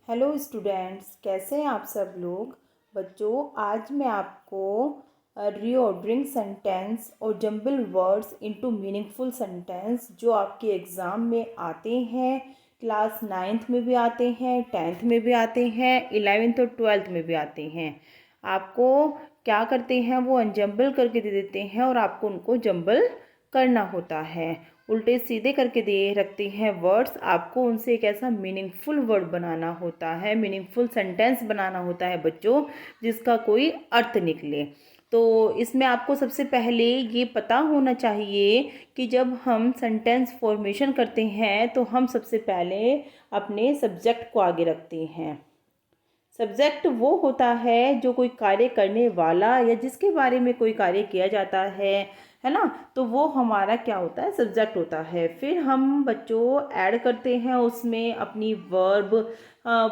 Hello students, कैसे हैं आप सब लोग। बच्चों, आज मैं आपको रीऑर्डरिंग सेंटेंस और jumble words into meaningful sentence जो आपके एग्ज़ाम में आते हैं, क्लास 9th में भी आते हैं, 10th में भी आते हैं, 11th और 12th में भी आते हैं। आपको क्या करते हैं, वो अनजम्बल करके दे देते हैं और आपको उनको जंबल करना होता है। उल्टे सीधे करके दे रखते हैं वर्ड्स, आपको उनसे एक ऐसा मीनिंगफुल वर्ड बनाना होता है, मीनिंगफुल सेंटेंस बनाना होता है बच्चों, जिसका कोई अर्थ निकले। तो इसमें आपको सबसे पहले ये पता होना चाहिए कि जब हम सेंटेंस फॉर्मेशन करते हैं तो हम सबसे पहले अपने सब्जेक्ट को आगे रखते हैं। सब्जेक्ट वो होता है जो कोई कार्य करने वाला या जिसके बारे में कोई कार्य किया जाता है ना। तो वो हमारा क्या होता है, सब्जेक्ट होता है। फिर हम बच्चों ऐड करते हैं उसमें अपनी वर्ब।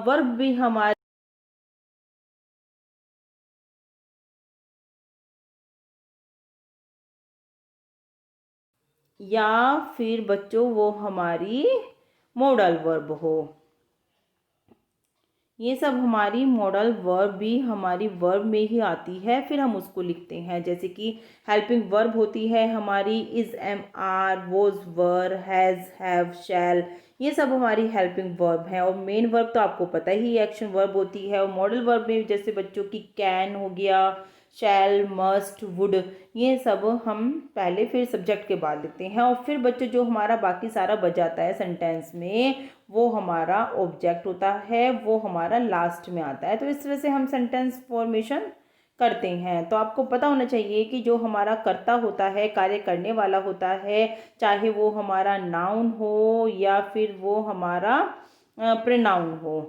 वर्ब भी हमारे या फिर बच्चों वो हमारी मॉडल वर्ब हो। ये सब हमारी मॉडल वर्ब भी हमारी वर्ब में ही आती है, फिर हम उसको लिखते हैं। जैसे कि हेल्पिंग वर्ब होती है हमारी is, am, are, was, were, has, have, shall. ये सब हमारी हेल्पिंग वर्ब है। और मेन वर्ब तो आपको पता ही एक्शन वर्ब होती है। और मॉडल वर्ब में जैसे बच्चों की कैन हो गया, शैल, मस्ट, वुड, ये सब हम पहले फिर सब्जेक्ट के बाद लिखते हैं। और फिर बच्चों जो हमारा बाकी सारा बच जाता है सेंटेंस में, वो हमारा ऑब्जेक्ट होता है, वो हमारा लास्ट में आता है। तो इस तरह से हम सेंटेंस फॉर्मेशन करते हैं। तो आपको पता होना चाहिए कि जो हमारा कर्ता होता है, कार्य करने वाला होता है, चाहे वो हमारा नाउन हो या फिर वो हमारा प्रोनाउन हो,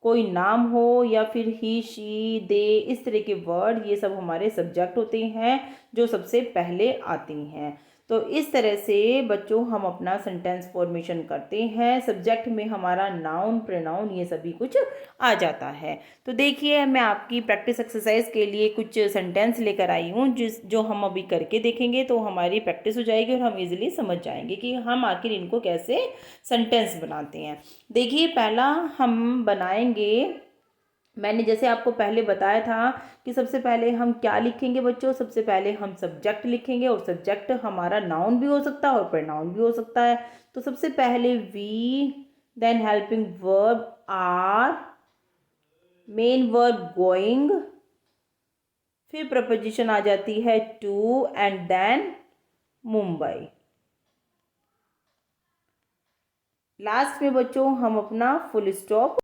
कोई नाम हो या फिर ही, शी, दे, इस तरह के वर्ड, ये सब हमारे सब्जेक्ट होते हैं जो सबसे पहले आते हैं। तो इस तरह से बच्चों हम अपना सेंटेंस फॉर्मेशन करते हैं। सब्जेक्ट में हमारा नाउन, प्रोनाउन, ये सभी कुछ आ जाता है। तो देखिए, मैं आपकी प्रैक्टिस एक्सरसाइज के लिए कुछ सेंटेंस लेकर आई हूँ जो हम अभी करके देखेंगे तो हमारी प्रैक्टिस हो जाएगी और हम इजीली समझ जाएंगे कि हम आखिर इनको कैसे सेंटेंस बनाते हैं। देखिए, पहला हम बनाएंगे, मैंने जैसे आपको पहले बताया था कि सबसे पहले हम क्या लिखेंगे बच्चों। सबसे पहले हम सब्जेक्ट लिखेंगे और सब्जेक्ट हमारा नाउन भी हो सकता है और प्रोनाउन भी हो सकता है। तो सबसे पहले we, then helping verb are, main verb going, फिर प्रपोजिशन आ जाती है to, and then Mumbai. Last में बच्चों हम अपना फुल स्टॉप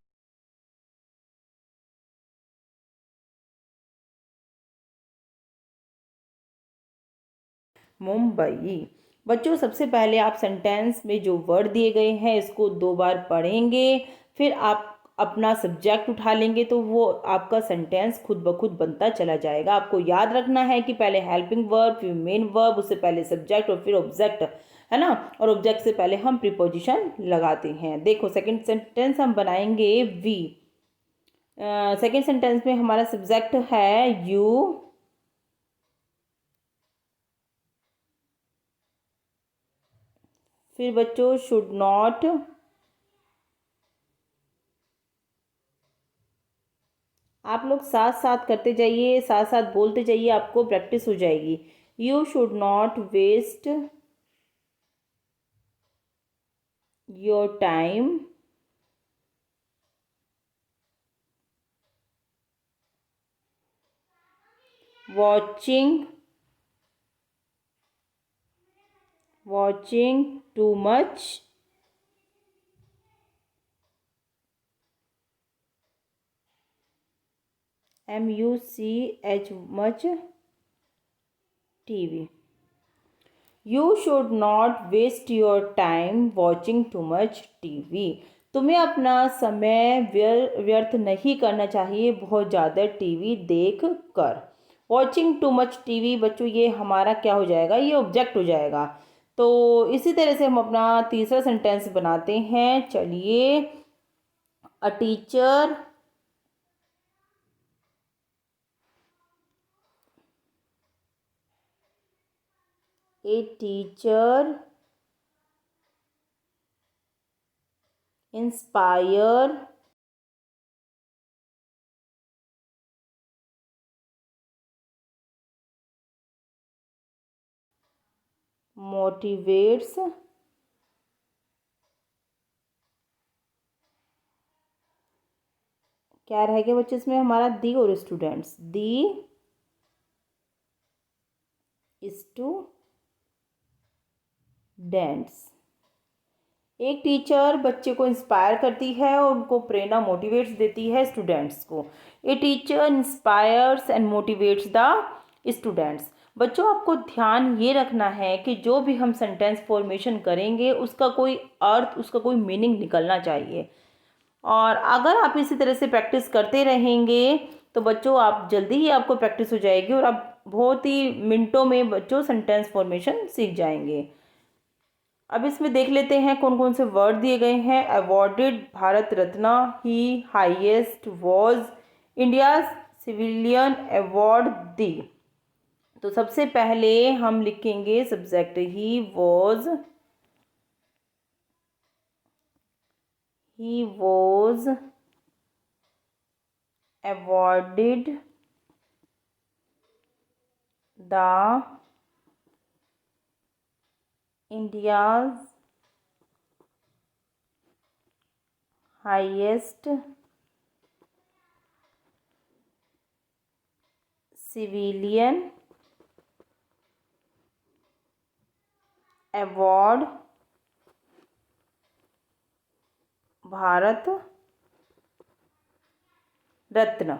मुंबई। बच्चों, सबसे पहले आप सेंटेंस में जो वर्ड दिए गए हैं इसको 2 बार पढ़ेंगे, फिर आप अपना सब्जेक्ट उठा लेंगे तो वो आपका सेंटेंस खुद ब खुद बनता चला जाएगा। आपको याद रखना है कि पहले हेल्पिंग वर्ब, फिर मेन वर्ब, उससे पहले सब्जेक्ट और फिर ऑब्जेक्ट, है ना। और ऑब्जेक्ट से पहले हम प्रीपोजिशन लगाते हैं। देखो, सेकंड सेंटेंस हम बनाएंगे वी। सेकंड सेंटेंस में हमारा सब्जेक्ट है यू, फिर बच्चों शुड नॉट, आप लोग साथ साथ करते जाइए, साथ साथ बोलते जाइए, आपको प्रैक्टिस हो जाएगी। You should not waste your time watching watching too much MUCH much TV. You should not waste your time watching too much TV. तुम्हें अपना समय व्यर्थ नहीं करना चाहिए बहुत ज़्यादा टीवी देख कर। वॉचिंग टू मच टीवी बच्चों, ये हमारा क्या हो जाएगा, ये ऑब्जेक्ट हो जाएगा। तो इसी तरह से हम अपना तीसरा सेंटेंस बनाते हैं। चलिए, a teacher a teacher inspire motivates क्या रहेगा बच्चे इसमें हमारा दी और स्टूडेंट्स, दी स्टूडेंट्स। एक टीचर बच्चे को इंस्पायर करती है और उनको प्रेरणा मोटिवेट्स देती है स्टूडेंट्स को। A teacher inspires and motivates the students. बच्चों आपको ध्यान ये रखना है कि जो भी हम सेंटेंस फॉर्मेशन करेंगे उसका कोई अर्थ, उसका कोई मीनिंग निकलना चाहिए। और अगर आप इसी तरह से प्रैक्टिस करते रहेंगे तो बच्चों आप जल्दी ही आपको प्रैक्टिस हो जाएगी और आप बहुत ही मिनटों में बच्चों सेंटेंस फॉर्मेशन सीख जाएंगे। अब इसमें देख लेते हैं कौन कौन से वर्ड दिए गए हैं। Awarded, Bharat Ratna, he highest, was, India civilian award, दी। तो सबसे पहले हम लिखेंगे subject he was awarded the India's highest civilian award, Bharat Ratna.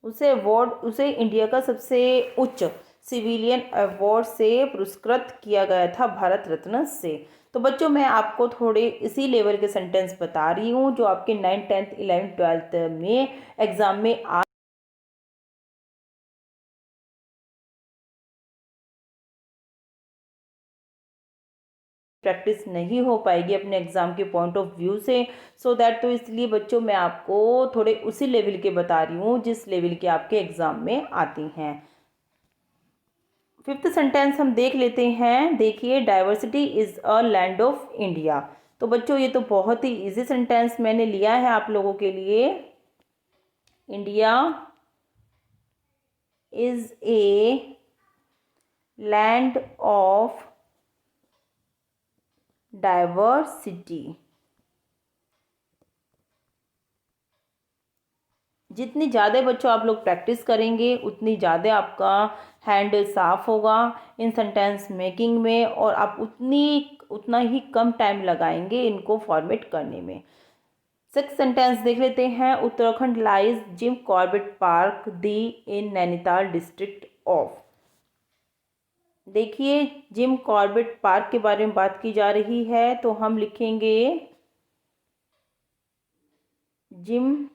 उसे इंडिया का सबसे उच्च सिविलियन अवार्ड से पुरस्कृत किया गया था, भारत रत्न से। तो बच्चों मैं आपको थोड़े इसी लेवल के सेंटेंस बता रही हूँ जो आपके 9th 10th 11th 12th में एग्जाम में आ प्रैक्टिस नहीं हो पाएगी अपने एग्ज़ाम के पॉइंट ऑफ व्यू से। सो दैट तो इसलिए बच्चों मैं आपको थोड़े उसी लेवल के बता रही हूँ जिस लेवल के आपके एग्ज़ाम में आती हैं। फिफ्थ सेंटेंस हम देख लेते हैं। देखिए, diversity is a land of India. तो बच्चों ये तो बहुत ही इजी सेंटेंस मैंने लिया है आप लोगों के लिए। India is a land of diversity. जितनी ज़्यादा बच्चों आप लोग प्रैक्टिस करेंगे उतनी ज़्यादा आपका हैंड साफ होगा इन सेंटेंस मेकिंग में और आप उतना ही कम टाइम लगाएंगे इनको फॉर्मेट करने में। सिक्स सेंटेंस देख लेते हैं। Uttarakhand lies gym Corbett park the in Nainital district of. देखिए, जिम कॉर्बेट पार्क के बारे में बात की जा रही है तो हम लिखेंगे जिम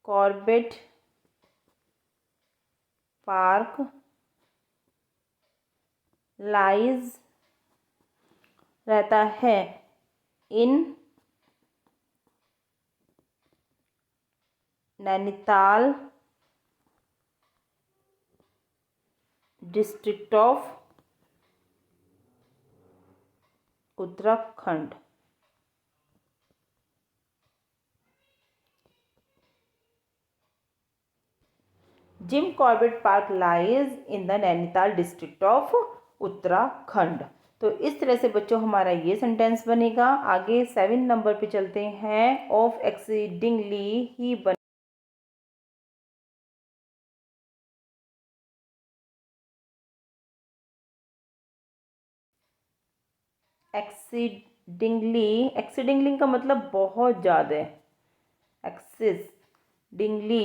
कॉर्बेट पार्क लाइज रहता है in Nainital district of Uttarakhand. Jim Corbett park lies in the Nainital district of Uttarakhand. तो इस तरह से बच्चों हमारा ये सेंटेंस बनेगा। आगे 7 नंबर पे चलते हैं। ऑफ एक्सीडिंगली ही एक्सीडिंगली का मतलब बहुत ज़्यादा। Exceedingly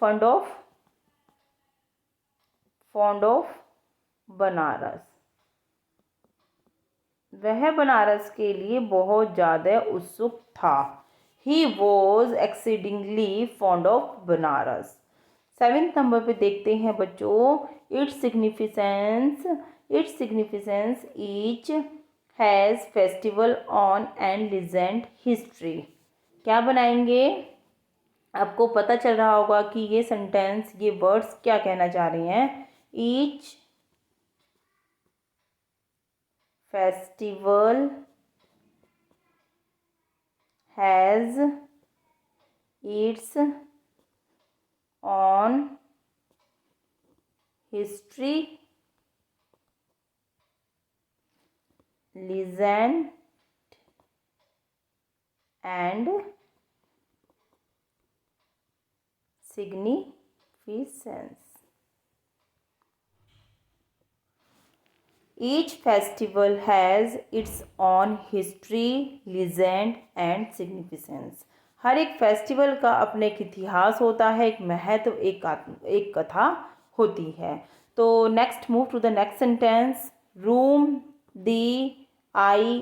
fond of Banaras. वह बनारस के लिए बहुत ज़्यादा उत्सुक था। He was exceedingly fond of Banaras. 7th number पे देखते हैं बच्चों। Its significance each has festival on and legend history. क्या बनाएंगे? आपको पता चल रहा होगा कि ये सेंटेंस, ये वर्ड्स क्या कहना चाह रहे हैं। Each festival has its on history, legend and significance. Each festival has its own history, legend and significance. हर एक फेस्टिवल का अपने एक इतिहास होता है, एक महत्व, एक कथा होती है. तो next move to the next sentence. Room the I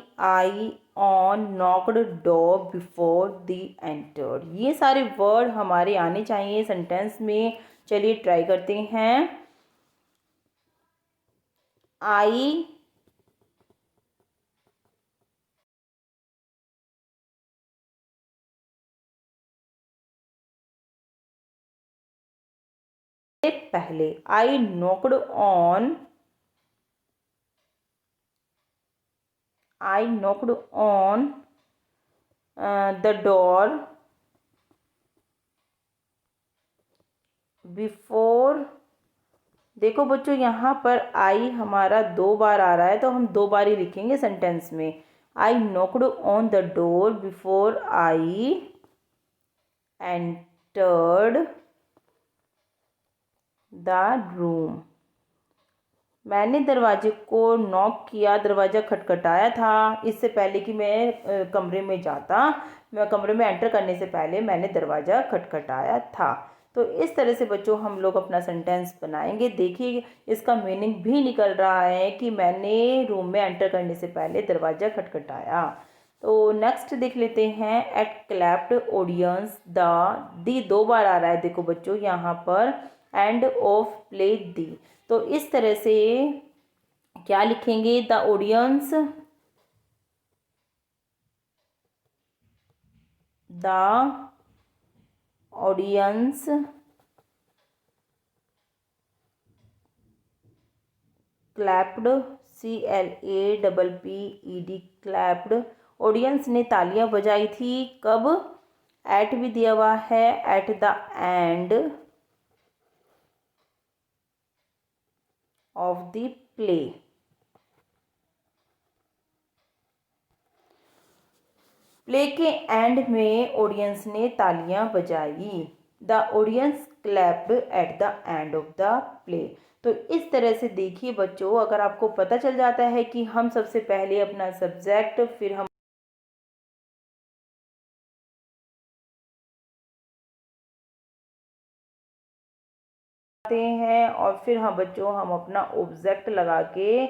on knocked door before the entered. ये सारे वर्ड हमारे आने चाहिए सेंटेंस में. चलिए ट्राई करते हैं. आई से पहले, I knocked on the door before. देखो बच्चों, यहाँ पर आई हमारा 2 बार आ रहा है, तो हम 2 बार ही लिखेंगे सेंटेंस में. I knocked on the door before I entered the room. मैंने दरवाजे को नॉक किया, दरवाज़ा खटखटाया था. इससे पहले कि मैं कमरे में जाता, मैं कमरे में एंटर करने से पहले मैंने दरवाज़ा खटखटाया था. तो इस तरह से बच्चों हम लोग अपना सेंटेंस बनाएंगे. देखिए इसका मीनिंग भी निकल रहा है कि मैंने रूम में एंटर करने से पहले दरवाज़ा खटखटाया. तो नेक्स्ट देख लेते हैं. एट क्लैप्ड ऑडियंस दी 2 बार आ रहा है. देखो बच्चों यहाँ पर एंड ऑफ प्ले दी. तो इस तरह से क्या लिखेंगे. The audience clapped, CLAPPED clapped. Audience ने तालियां बजाई थी. कब. एट भी दिया हुआ है. At the end of the play. Play के एंड में ऑडियंस ने तालियां बजाई. The audience clapped at the end of the play. तो इस तरह से देखिए बच्चों, अगर आपको पता चल जाता है कि हम सबसे पहले अपना सब्जेक्ट, फिर हम हैं और फिर हम बच्चों हम अपना ऑब्जेक्ट लगा के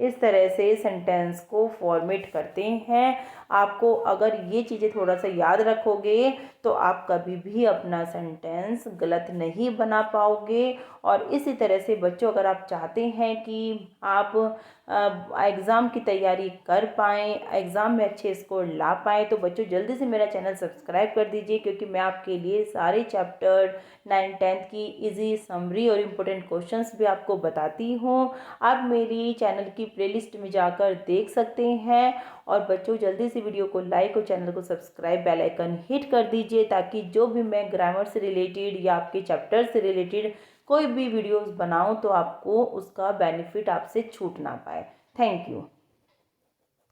इस तरह से सेंटेंस को फॉर्मेट करते हैं. आपको अगर ये चीज़ें थोड़ा सा याद रखोगे तो आप कभी भी अपना सेंटेंस गलत नहीं बना पाओगे. और इसी तरह से बच्चों, अगर आप चाहते हैं कि आप एग्ज़ाम की तैयारी कर पाएँ, एग्ज़ाम में अच्छे स्कोर ला पाएँ, तो बच्चों जल्दी से मेरा चैनल सब्सक्राइब कर दीजिए, क्योंकि मैं आपके लिए सारे चैप्टर 9th 10th की इजी समरी और इम्पोर्टेंट क्वेश्चंस भी आपको बताती हूँ. आप मेरी चैनल की प्लेलिस्ट में जाकर देख सकते हैं. और बच्चों जल्दी से वीडियो को लाइक और चैनल को सब्सक्राइब, बेल आइकन हिट कर दीजिए, ताकि जो भी मैं ग्रामर से रिलेटेड या आपके चैप्टर से रिलेटेड कोई भी वीडियोस बनाऊं तो आपको उसका बेनिफिट आपसे छूट ना पाए. Thank you.